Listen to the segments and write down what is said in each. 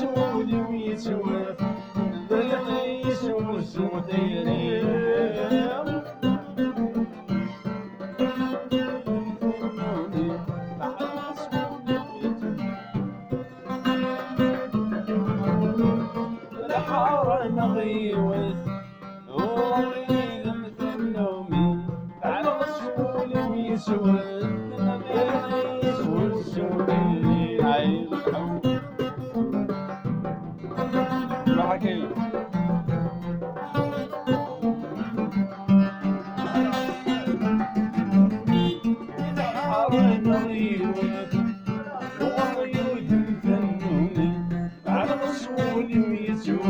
سولي ويسوف بالعيش والسوديري الحارة نغيوث وغيث مثل نومي على رسول ويسوف بالعيش والسوديري عايز الحب معاكي الحارة نغيوث وغيث مثل نومي على رسول ويسوف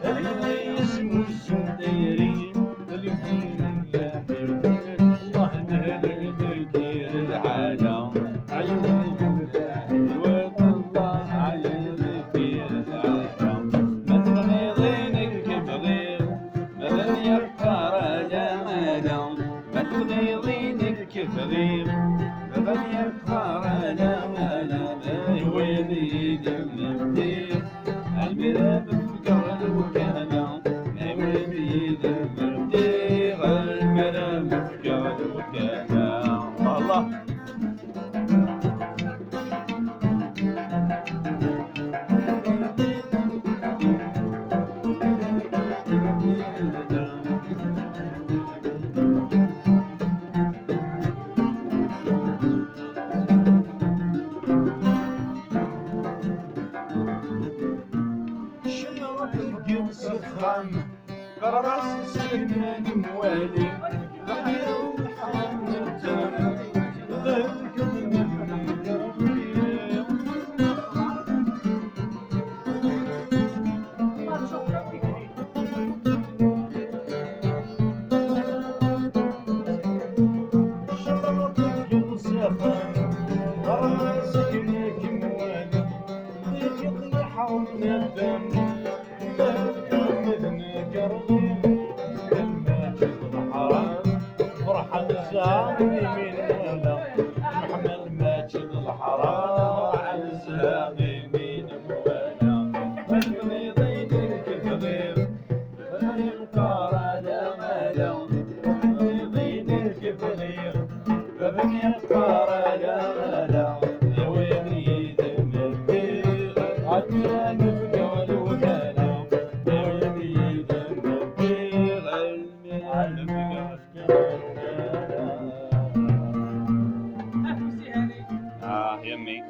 العيش والسوديري اليمين اليمين الله نهل تدير العالم عيون والله عيون في العالم ما تغيظينك بغير مثل يبقى جمالا ما تغيظينك بغير مثل يبقى جمالا ويلي دمتي المراب فقر الوكالة ويلي دمتي المراب فقر الوكالة الله سخان راس سنان موالي غير الحرام الجان ذلك من قلبي شرطك سخان راس سنان موالي ذلك الحرام الجان فرحة الزهر من ولا محمل ماجد الحرام على الزهر من ولا مجني ضيدك كبير يبقى رادا مالا ضيدك كبير يبقى رادا مالا يا ويلي دم الدير عجان في الوكالة يا ويلي دم الدير المعلم يمي